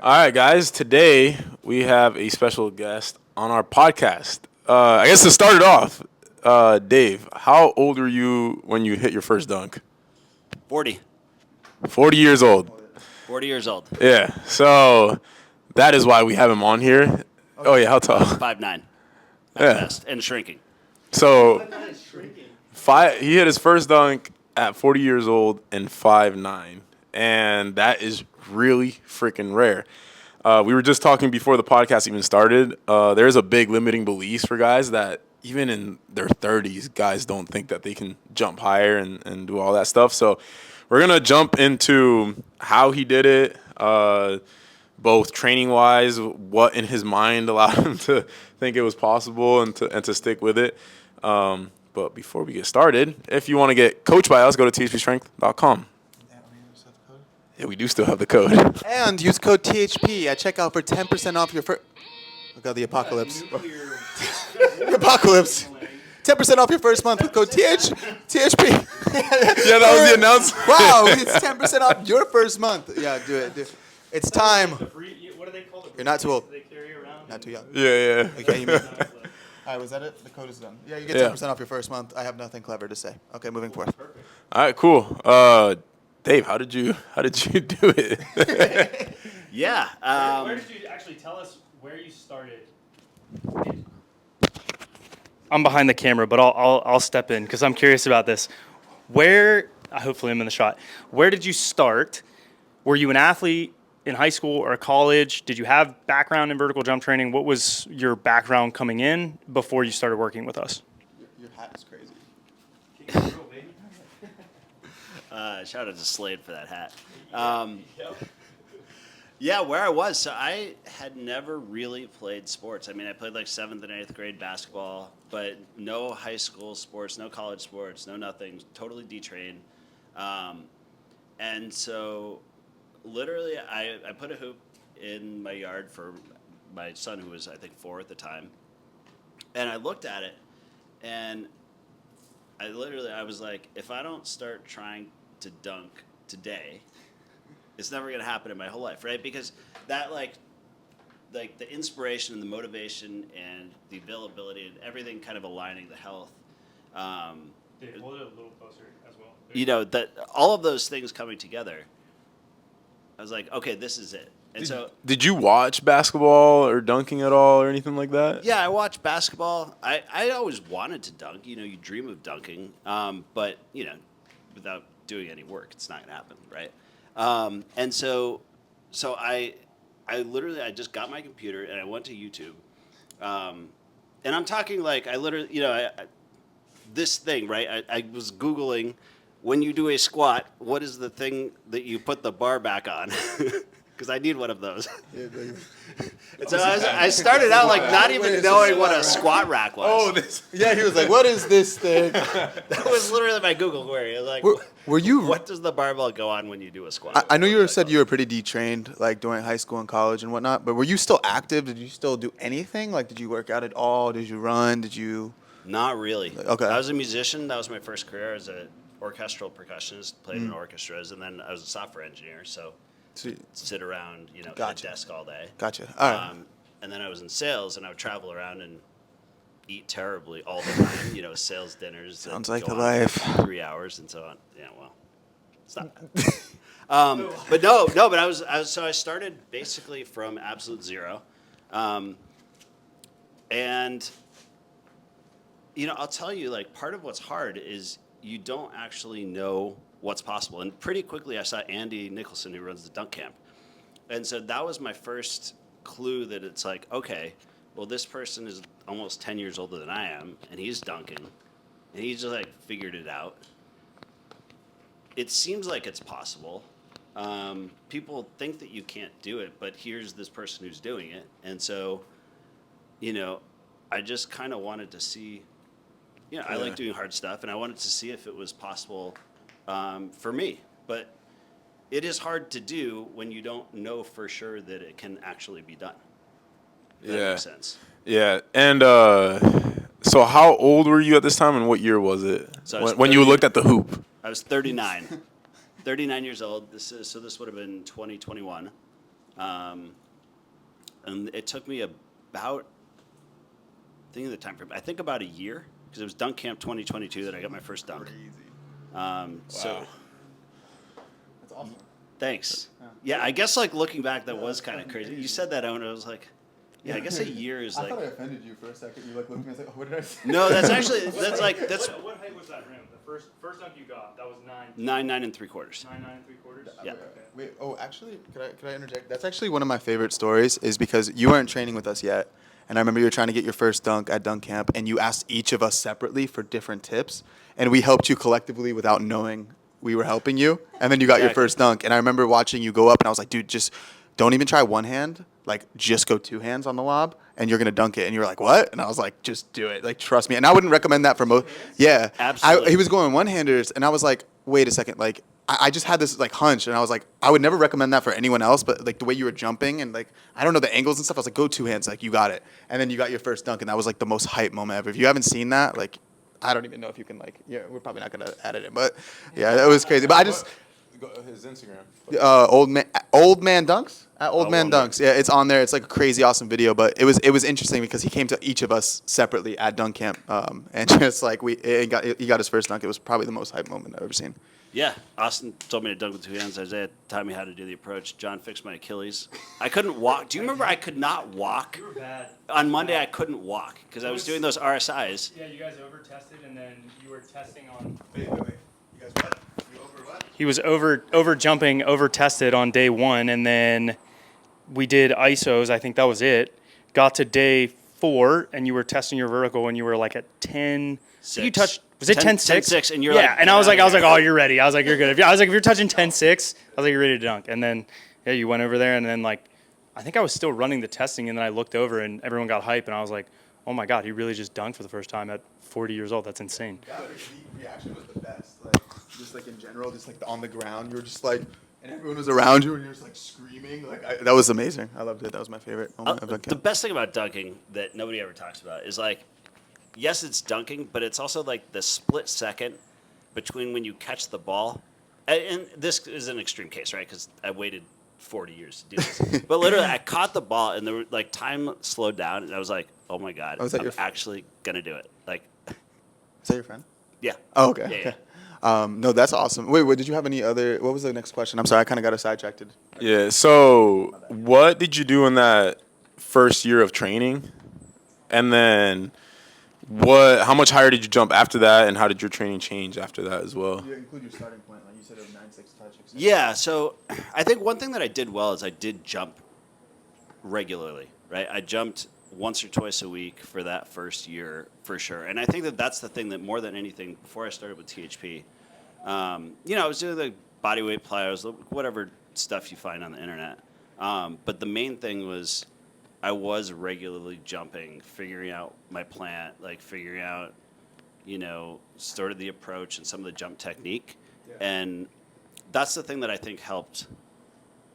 All right, guys. Today we have a special guest on our podcast. I guess to start it off, Dave, how old were you when you hit your first dunk? 40. 40 years old. 40 years old. Yeah. So that is why we have him on here. Oh yeah, how tall? 5'9". At Yeah. best. And shrinking. So he hit his first dunk at 40 years old and 5'9", and that is really freaking rare. We were just talking before the podcast even started. There's a big limiting beliefs for guys that even in their 30s, guys don't think that they can jump higher and do all that stuff. So we're going to jump into how he did it, both training-wise, what in his mind allowed him to think it was possible and to stick with it. But before we get started, if you want to get coached by us, go to THPstrength.com. Yeah, we do still have the code. And use code THP at checkout for 10% off your first. Look at the apocalypse. The apocalypse. 10% off your first month with code THP. Yeah, that was the announcement. Wow, it's 10% off your first month. Yeah, do it. It's time. What do they call it? You're not too old. They carry around. Not too young. Yeah. Okay, you mean. All right, was that it? The code is done. Yeah, you get 10% off your first month. I have nothing clever to say. Okay, moving forward. All right, cool. Dave, how did you do it? Yeah. Where did you actually tell us where you started? I'm behind the camera, but I'll step in because I'm curious about this. Hopefully I'm in the shot. Where did you start? Were you an athlete in high school or college? Did you have background in vertical jump training? What was your background coming in before you started working with us? Your hat is crazy. Shout out to Slade for that hat. Yeah, where I was. So I had never really played sports. I mean, I played like 7th and 8th grade basketball, but no high school sports, no college sports, no nothing. Totally detrained. And so literally I put a hoop in my yard for my son, who was, I think, 4 at the time. And I looked at it, and I was like, if I don't start trying to dunk today, it's never going to happen in my whole life, right? Because that, like the inspiration and the motivation and the availability and everything kind of aligning the health. Dave, hold it a little closer as well. You know, that all of those things coming together, I was like, okay, this is it. And Did you watch basketball or dunking at all or anything like that? yeah, I watched basketball. I always wanted to dunk. You know, you dream of dunking, but, you know, without doing any work, it's not going to happen, right? And so I literally, I just got my computer and I went to YouTube. And I'm talking like, I literally, you know, this thing, right? I was Googling, when you do a squat, what is the thing that you put the bar back on? Because I need one of those. And so I started out like not even knowing what a squat rack was. Oh, this. Yeah, he was like, what is this thing? That was literally my Google query. Like, Were you... what does the barbell go on when you do a squat? I know you said you were pretty detrained, like during high school and college and whatnot, but were you still active? Did you still do anything? Like, did you work out at all? Did you run? Did you... Not really. Okay. I was a musician. That was my first career as an orchestral percussionist, played in orchestras, and then I was a software engineer, so sit around, you know, at a desk all day. Gotcha. All right. And then I was in sales, and I would travel around and eat terribly all the time. You know, sales dinners. Sounds that like go the on life. for 3 hours and so on. Yeah, well, it's not bad. But no. But I was so I started basically from absolute zero, and you know, I'll tell you, like, part of what's hard is you don't actually know what's possible. And pretty quickly, I saw Andy Nicholson, who runs the dunk camp. And so that was my first clue that it's like, okay, well, this person is almost 10 years older than I am, and he's dunking. And he's just, like, figured it out. It seems like it's possible. People think that you can't do it, but here's this person who's doing it. And so, you know, I just kind of wanted to see, you know, I like doing hard stuff, and I wanted to see if it was possible for me. But it is hard to do when you don't know for sure that it can actually be done. That makes sense. Yeah. And so how old were you at this time, and what year was it? So when you looked at the hoop? I was 39. 39 years old. This would have been 2021. And it took me about, think of the time frame, I think about a year, because it was Dunk Camp 2022 that I got my first dunk. So Wow. That's awesome. thanks. Yeah, I guess like looking back, that was kind of crazy. You said that, and I was like, yeah, I guess a year is I like. thought I offended you for a second. You like looked at me and was like, oh, what did I say? No, that's actually that's What height was that rim? The first dunk you got, that was 9 3/4. 9 3/4. Yeah. Wait, oh, actually, could I interject? That's actually one of my favorite stories is because you weren't training with us yet. And I remember you were trying to get your first dunk at dunk camp, and you asked each of us separately for different tips. And we helped you collectively without knowing we were helping you. And then you got your first dunk. And I remember watching you go up, and I was like, dude, just don't even try one hand. Like, just go two hands on the lob, and you're going to dunk it. And you were like, what? And I was like, just do it. Like, trust me. And I wouldn't recommend that for most. Yeah. Absolutely. He was going one-handers, and I was like, wait a second. Like, I just had this, like, hunch, and I was like, I would never recommend that for anyone else, but, like, the way you were jumping and, like, I don't know, the angles and stuff, I was like, go two hands. Like, you got it. And then you got your first dunk, and that was, like, the most hype moment ever. If you haven't seen that, like, I don't even know if you can, like, yeah, we're probably not going to edit it, but, yeah, that was crazy. But I just... His Instagram. Old man dunks at Old Man Old Man. Dunks. Yeah, it's on there. It's like a crazy awesome video. But it was interesting because he came to each of us separately at dunk camp, and just like he got his first dunk. It was probably the most hype moment I've ever seen. Yeah, Austin told me to dunk with two hands. Isaiah taught me how to do the approach. John fixed my Achilles. I couldn't walk. Do you remember I could not walk? You were bad. On Monday, I couldn't walk because I was doing those RSIs. Yeah, you guys over tested, and then you were testing on. Wait. You guys what? You over what? He was over jumping, over tested on day one, and then we did ISOs. I think that was it. Got to day 4, and you were testing your vertical, and you were like at 10. You touched. Was it 10-6? 10-6, and you're yeah, like, and I was like, oh, you're ready. I was like, you're good. I was like, if you're touching 10-6, I was like, you're ready to dunk. And then, yeah, you went over there, and then like, I think I was still running the testing, and then I looked over, and everyone got hype, and I was like, oh my god, he really just dunked for the first time at 40 years old. That's insane. Yeah, the reaction was the best. Like just like in general, just like on the ground, you were just like, and everyone was around you, and you're just like screaming. Like that was amazing. I loved it. That was my favorite moment of dunk The camp. best thing about dunking that nobody ever talks about is like, yes, it's dunking, but it's also like the split second between when you catch the ball. And this is an extreme case, right? Because I waited 40 years to do this. But literally, I caught the ball, and there were, like, time slowed down, and I was like, oh my god, Oh, is that I'm your friend? actually gonna do it. Like, Is that your friend? yeah. Oh, okay. Yeah, Okay. yeah. No, that's awesome. Wait, did you have any other? What was the next question? I'm sorry, I kind of got us sidetracked. Yeah. So, what did you do in that first year of training? And then, how much higher did you jump after that? And how did your training change after that as well? You include your starting point, like you said, it was 9.6 touch. Yeah, so I think one thing that I did well is I did jump regularly, right? I jumped once or twice a week for that first year for sure. And I think that that's the thing that more than anything, before I started with THP, I was doing the body weight plyos, whatever stuff you find on the internet. But the main thing was I was regularly jumping, figuring out my plant, like figuring out, sort of the approach and some of the jump technique. Yeah. And that's the thing that I think helped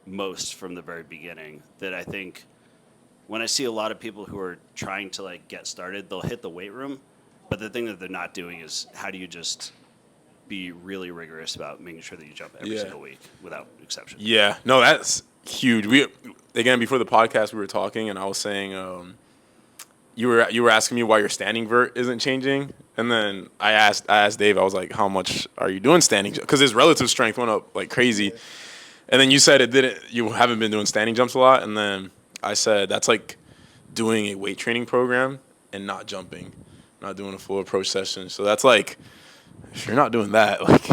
most from the very beginning. That I think when I see a lot of people who are trying to like get started, they'll hit the weight room, but the thing that they're not doing is how do you just be really rigorous about making sure that you jump every single week without exception. Yeah, no, that's huge. Again, before the podcast, we were talking, and I was saying you were asking me why your standing vert isn't changing, and then I asked Dave, I was like, how much are you doing standing? Because his relative strength went up like crazy, and then you said you haven't been doing standing jumps a lot, and then I said that's like doing a weight training program and not jumping, not doing a full approach session. So that's like, if you're not doing that, like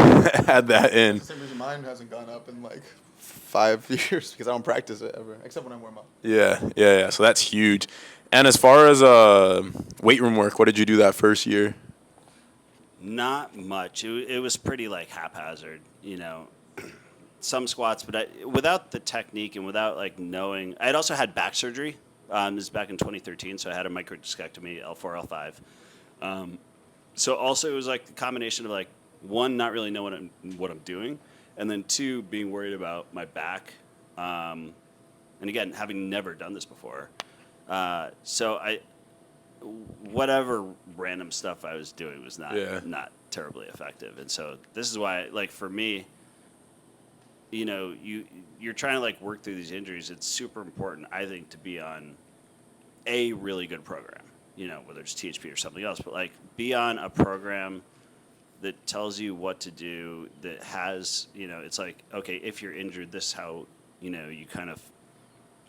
add that in. For some reason, mine hasn't gone up in like 5 years because I don't practice it ever, except when I warm up. Yeah. So that's huge. And as far as weight room work, what did you do that first year? Not much. It was pretty like haphazard, some squats, but without the technique and without like knowing. I had also had back surgery. This is back in 2013, so I had a microdiscectomy, L4, L5. So also it was like the combination of like, one, not really knowing what I'm doing, and then two, being worried about my back. And again, having never done this before. So whatever random stuff I was doing was not terribly effective. And so this is why, like for me, you're trying to like work through these injuries. It's super important, I think, to be on a really good program. Whether it's THP or something else, but like be on a program that tells you what to do. That has, it's like, okay, if you're injured, this is how you kind of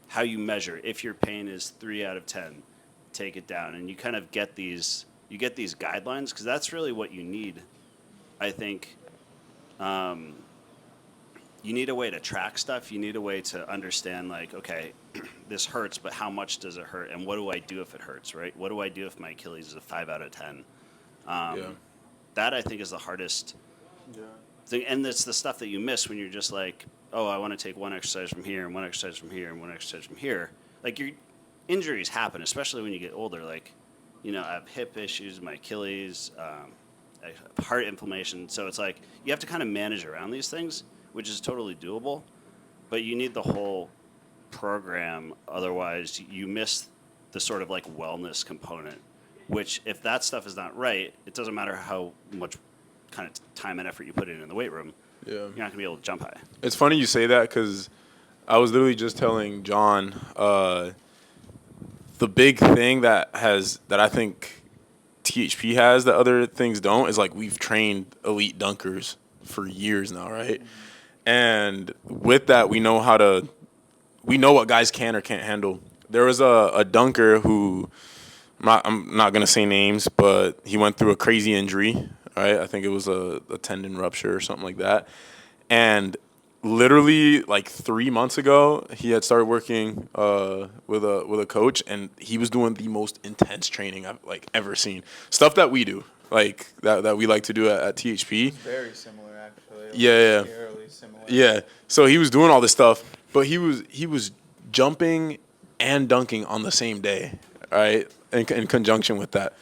how you measure. If your pain is 3 out of 10, take it down, and you kind of get these guidelines, because that's really what you need, I think. You need a way to track stuff. You need a way to understand, like, okay, this hurts, but how much does it hurt? And what do I do if it hurts, right? What do I do if my Achilles is a 5 out of 10? That, I think, is the hardest thing. And it's the stuff that you miss when you're just like, oh, I want to take one exercise from here and one exercise from here and one exercise from here. Like, your injuries happen, especially when you get older. Like, I have hip issues, my Achilles, I have heart inflammation. So it's like you have to kind of manage around these things, which is totally doable, but you need the whole program. Otherwise, you miss the sort of like wellness component, which if that stuff is not right, it doesn't matter how much kind of time and effort you put in the weight room. You're not going to be able to jump high. It's funny you say that because I was literally just telling John the big thing that I think THP has that other things don't is like we've trained elite dunkers for years now, right? And with that, we know what guys can or can't handle. There was a dunker who, I'm not gonna say names, but he went through a crazy injury, right? I think it was a tendon rupture or something like that. And literally like 3 months ago, he had started working with a coach, and he was doing the most intense training I've like ever seen. Stuff that we do, like that we like to do at THP. Very similar, actually. Yeah. Fairly similar. Yeah. So he was doing all this stuff, but he was jumping and dunking on the same day, right? In conjunction with that.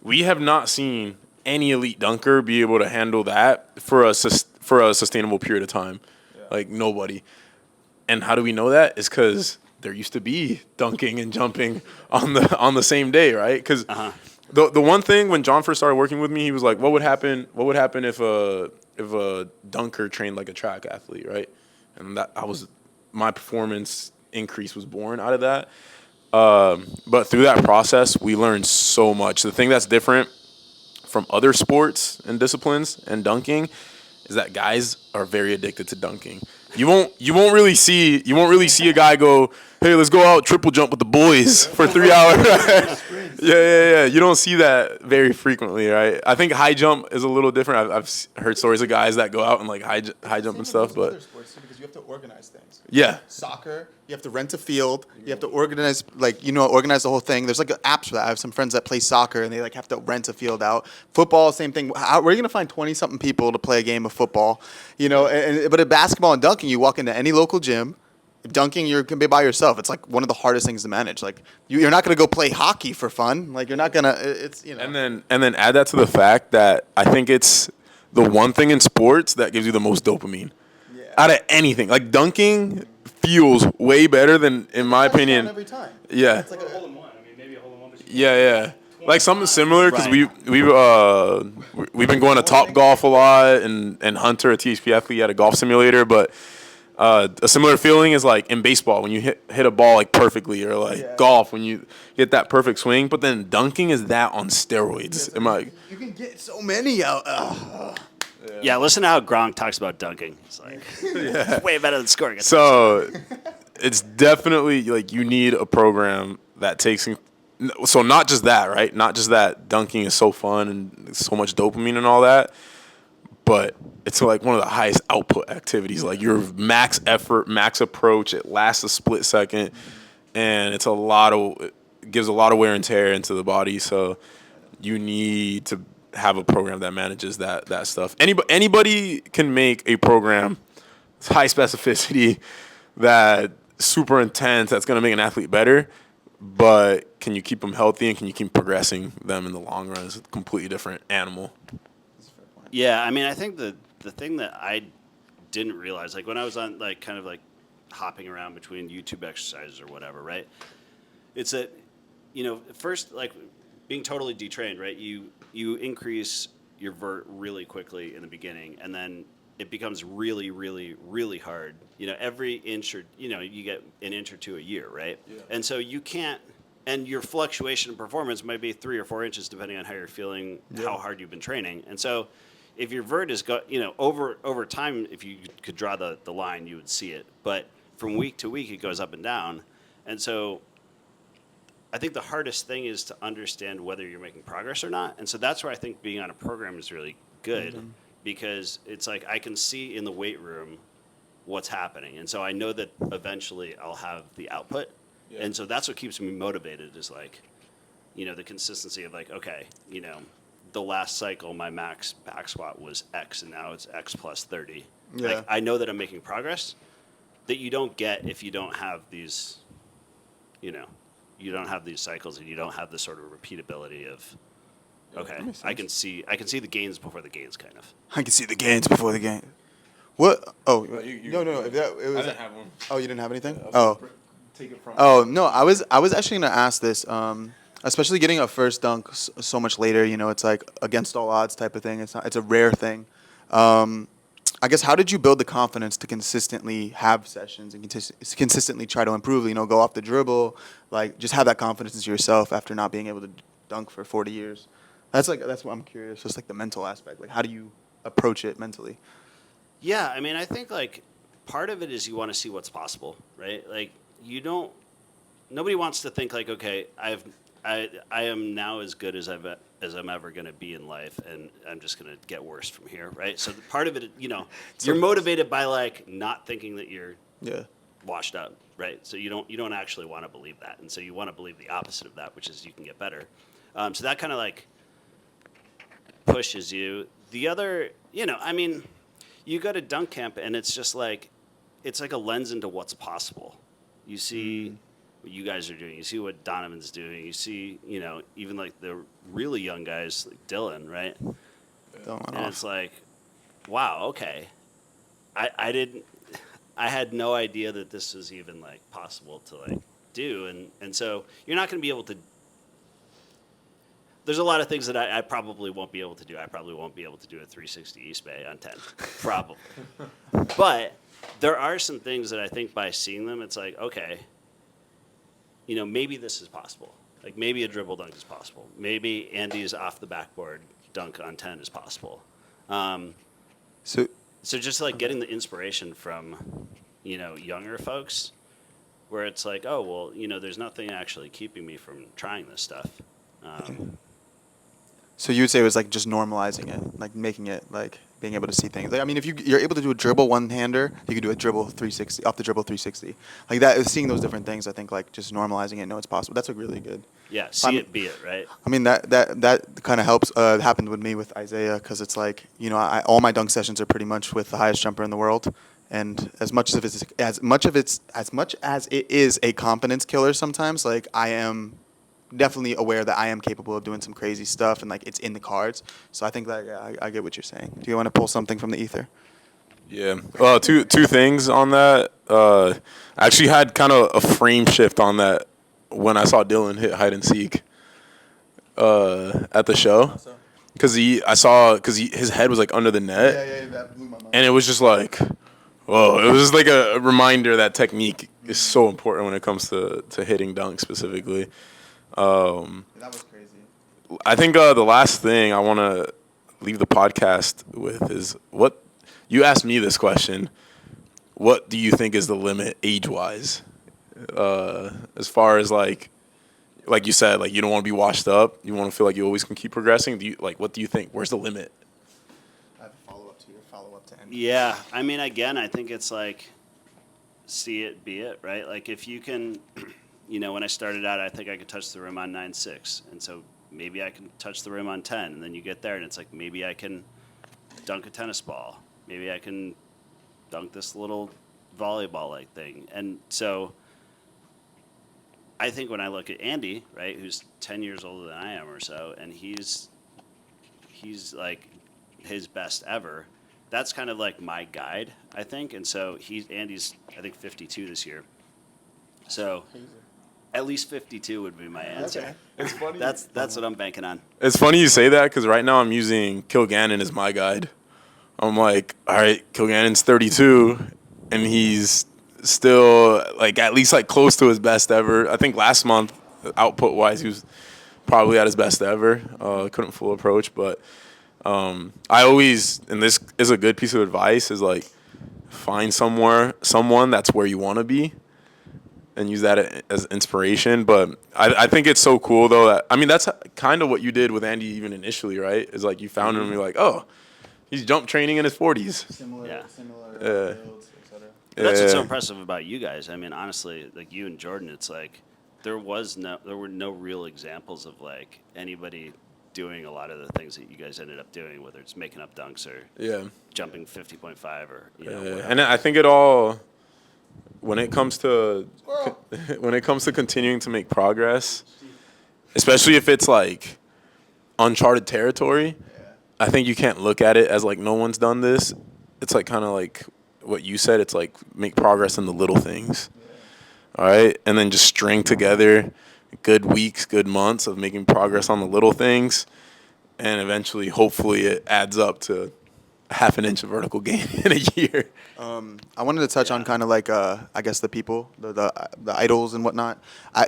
We have not seen any elite dunker be able to handle that for a sustainable period of time. Yeah. Like nobody. And how do we know that? Is because there used to be dunking and jumping on the same day, right? Because the one thing when John first started working with me, he was like, "What would happen if a dunker trained like a track athlete, right?" And my performance increase was born out of that. But through that process, we learned so much. The thing that's different from other sports and disciplines and dunking is that guys are very addicted to dunking. You won't really see a guy go, "Hey, let's go out triple jump with the boys for 3 hours." Yeah. You don't see that very frequently, right? I think high jump is a little different. I've heard stories of guys that go out and like high jump and stuff, but other sports too, because you have to organize things. Yeah. Soccer, you have to rent a field. You have to organize, organize the whole thing. There's like apps for that. I have some friends that play soccer, and they like have to rent a field out. Football, same thing. Where are you gonna find 20-something people to play a game of football? But at basketball and dunking, you walk into any local gym. Dunking, you're gonna be by yourself. It's like one of the hardest things to manage. Like you're not gonna go play hockey for fun. Like you're not gonna. And then add that to the fact that I think it's the one thing in sports that gives you the most dopamine out of anything. Like dunking feels way better than, in my opinion. Every time. Yeah. It's like a hole in one. I mean, maybe a hole in one. Yeah. Like something similar because Right. we've been going to Top Golf a lot, and Hunter, a THP athlete, had a golf simulator, but. A similar feeling is like in baseball when you hit a ball like perfectly, or like golf when you get that perfect swing. But then dunking is that on steroids. You can get so many out. Yeah, listen to how Gronk talks about dunking. It's like it's way better than scoring. So it's definitely like you need a program that takes. So not just that, right? Not just that dunking is so fun and so much dopamine and all that. But it's like one of the highest output activities. Like your max effort, max approach. It lasts a split second, and it gives a lot of wear and tear into the body. So you need to have a program that manages that stuff. Anybody can make a program, high specificity, that super intense. That's going to make an athlete better. But can you keep them healthy, and can you keep progressing them in the long run? It's a completely different animal. Yeah, I mean, I think the thing that I didn't realize, like when I was on like kind of like hopping around between YouTube exercises or whatever, right? It's that, first, like being totally detrained, right? You increase your vert really quickly in the beginning, and then it becomes really, really, really hard. Every inch or, you get an inch or two a year, right? Yeah. And so you can't, and your fluctuation in performance might be 3 or 4 inches depending on how you're feeling, how hard you've been training. And so if your vert is, over time, if you could draw the line, you would see it. But from week to week, it goes up and down. And so I think the hardest thing is to understand whether you're making progress or not. And so that's where I think being on a program is really good, because it's like I can see in the weight room what's happening. And so I know that eventually I'll have the output. Yeah. And so that's what keeps me motivated, is like, the consistency of like, okay, the last cycle, my max back squat was X, and now it's X plus 30. Yeah. Like, I know that I'm making progress that you don't get if you don't have these, you don't have these cycles, and you don't have the sort of repeatability of, okay, I can see the gains before the gains, kind of. I can see the gains before the gain. What? Oh, no. If that, it was, I didn't have one. Oh, you didn't have anything? Yeah, take it from. Oh no, I was actually gonna ask this. Especially getting a first dunk so much later, it's like against all odds type of thing. It's a rare thing. I guess, how did you build the confidence to consistently have sessions and consistently try to improve? Go off the dribble, like just have that confidence in yourself after not being able to dunk for 40 years. That's what I'm curious. Just like the mental aspect. Like, how do you approach it mentally? Yeah, I mean, I think like part of it is you want to see what's possible, right? Like, nobody wants to think like, okay, I am now as good as I'm ever going to be in life, and I'm just going to get worse from here, right? So part of it, you're motivated by like not thinking that you're washed up, right? So you don't actually want to believe that, and so you want to believe the opposite of that, which is you can get better. So that kind of like pushes you. The other, I mean, you go to dunk camp, and it's just like, it's like a lens into what's possible. You see what you guys are doing. You see what Donovan's doing. You see, even like the really young guys like Dylan, right? And it's like, wow, okay. I had no idea that this was even like possible to like do. And so you're not going to be able to, there's a lot of things that I probably won't be able to do. I probably won't be able to do a 360 East Bay on 10, probably. But there are some things that I think by seeing them, it's like, okay, maybe this is possible. Like, maybe a dribble dunk is possible. Maybe Andy's off the backboard dunk on 10 is possible. So just like getting the inspiration from, younger folks, where it's like, oh, well, there's nothing actually keeping me from trying this stuff. So you would say it was like just normalizing it, like making it like being able to see things. Like, I mean, if you're able to do a dribble one-hander, you could do a dribble 360, off the dribble 360. Like that, seeing those different things, I think like just normalizing it, know it's possible. That's like really good. Yeah, see it, be it, right? I mean, that kind of helps. Happened with me with Isaiah, because it's like, all my dunk sessions are pretty much with the highest jumper in the world. And as much as it is a confidence killer sometimes, like I am definitely aware that I am capable of doing some crazy stuff, and like it's in the cards. So I think that I get what you're saying. Do you want to pull something from the ether? Yeah. Well, two things on that. I actually had kind of a frame shift on that when I saw Dylan hit hide and seek at the show, because his head was like under the net. Yeah, that blew my mind. And it was just like, whoa! It was just like a reminder that technique is so important when it comes to hitting dunks specifically. That was crazy. I think the last thing I want to leave the podcast with is, what you asked me this question. What do you think is the limit age-wise? As far as like you said, like you don't want to be washed up. You want to feel like you always can keep progressing. What do you think? Where's the limit? I have a follow-up to your follow-up to Andy. Yeah, I mean, again, I think it's like, see it, be it, right? Like if you can, when I started out, I think I could touch the rim on 9.6, and so maybe I can touch the rim on 10, and then you get there, and it's like maybe I can dunk a tennis ball. Maybe I can dunk this little volleyball-like thing. And so I think when I look at Andy, right, who's 10 years older than I am or so, and he's like his best ever, that's kind of like my guide, I think. And so Andy's, I think, 52 this year. So at least 52 would be my answer. Okay. It's funny. That's what I'm banking on. It's funny you say that, because right now I'm using Kilgannon as my guide. I'm like, all right, Kilgannon's 32, and he's still like at least like close to his best ever. I think last month, output wise, he was probably at his best ever. Couldn't full approach, but I always, and this is a good piece of advice, is like find someone that's where you want to be, and use that as inspiration. But I think it's so cool though that, I mean, that's kind of what you did with Andy even initially, right? Is like you found him and you're like, oh, he's jump training in his 40s. Similar Yeah. builds, etc. That's what's so impressive about you guys. I mean, honestly, like you and Jordan, it's like there were no real examples of like anybody doing a lot of the things that you guys ended up doing, whether it's making up dunks or Yeah. jumping 50.5 or And I think it all, when it comes to continuing to make progress, especially if it's like uncharted territory, I think you can't look at it as like no one's done this. It's like kind of like what you said. It's like make progress in the little things. All right, and then just string together good weeks, good months of making progress on the little things, and eventually, hopefully, it adds up to half an inch of vertical gain in a year. I wanted to touch on kind of like I guess the people, the idols and whatnot.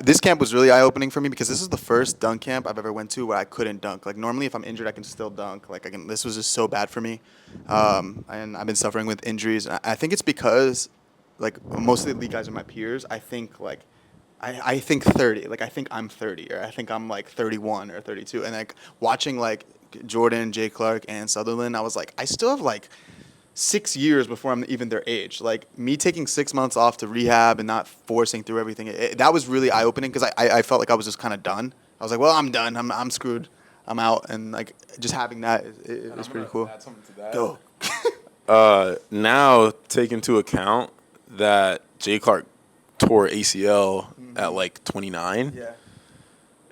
This camp was really eye opening for me because this is the first dunk camp I've ever went to where I couldn't dunk. Like normally, if I'm injured, I can still dunk. Like this was just so bad for me, and I've been suffering with injuries. I think it's because like most of the league guys are my peers. I think like I think 30. Like I think I'm 30 or I think I'm like 31 or 32. And like watching like Jordan, Jay Clark, and Sutherland, I was like, I still have like 6 years before I'm even their age. Like me taking 6 months off to rehab and not forcing through everything, that was really eye opening because I felt like I was just kind of done. I was like, well, I'm done. I'm screwed. I'm out. And like just having that is pretty cool. Add something to that. Go. Now, take into account that Jay Clark tore ACL at like 29, Yeah.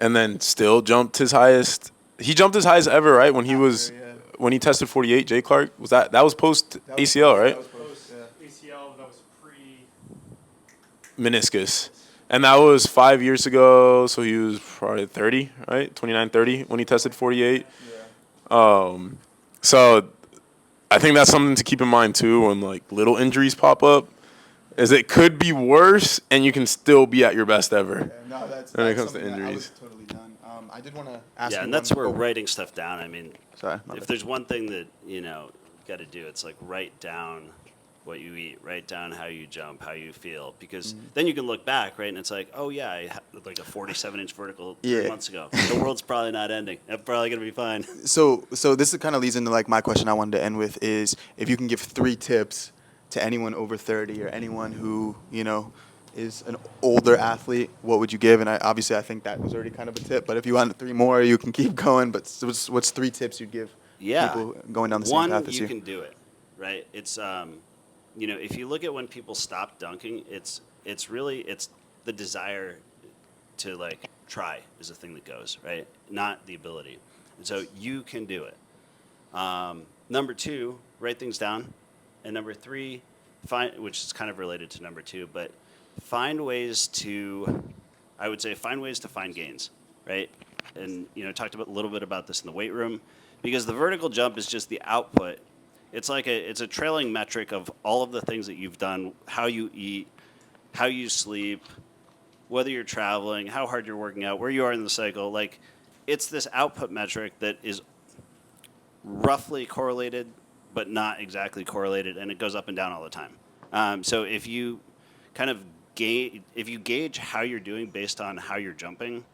and then still jumped his highest. He jumped his highest ever, right? When he was yeah. when he tested 48. Jay Clark was that was post ACL, right? ACL, that was pre. Meniscus. And that was 5 years ago, so he was probably 30, right? 29, 30 when he tested 48. So I think that's something to keep in mind too when like little injuries pop up, is it could be worse and you can still be at your best ever. No, that's When it comes to something that I injuries. was totally done. I did want to ask you and that's one- where oh, writing stuff down. I mean, Sorry. my if bad. there's one thing that you got to do, it's like write down what you eat, write down how you jump, how you feel, because then you can look back, right? And it's like, oh yeah, I had like a 47-inch vertical 3 Yeah. months ago. The world's probably not ending. I'm probably gonna be fine. So this kind of leads into like my question I wanted to end with is if you can give 3 tips to anyone over 30 or anyone who is an older athlete, what would you give? And I think that was already kind of a tip, but if you want 3 more, you can keep going. But what's 3 tips you'd give people going down the same path as you? You can do it, right? It's if you look at when people stop dunking, it's the desire to like try is the thing that goes, right? Not the ability. And so you can do it. Number 2, write things down. And number 3, which is kind of related to number 2, but find ways to find gains, right? And talked a little bit about this in the weight room, because the vertical jump is just the output. It's like it's a trailing metric of all of the things that you've done, how you eat, how you sleep, whether you're traveling, how hard you're working out, where you are in the cycle. Like, it's this output metric that is roughly correlated, but not exactly correlated, and it goes up and down all the time. So if you kind of gauge how you're doing based on how you're jumping,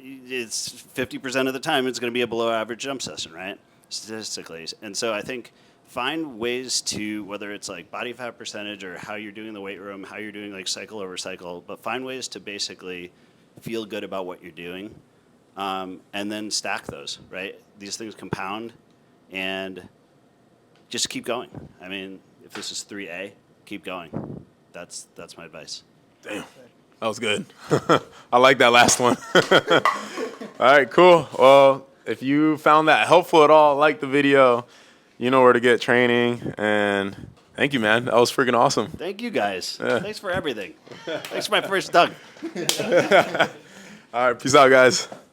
it's 50% of the time it's going to be a below average jump session, right? Statistically. And so I think find ways to, whether it's like body fat percentage or how you're doing in the weight room, how you're doing like cycle over cycle, but find ways to basically feel good about what you're doing, and then stack those, right? These things compound, and just keep going. I mean, if this is 3A, keep going. That's my advice. Damn, that was good. I like that last one. All right, cool. Well, if you found that helpful at all, like the video, you know where to get training. And thank you, man. That was freaking awesome. Thank you, guys. Yeah. Thanks for everything. Thanks for my first dunk. All right, peace out, guys.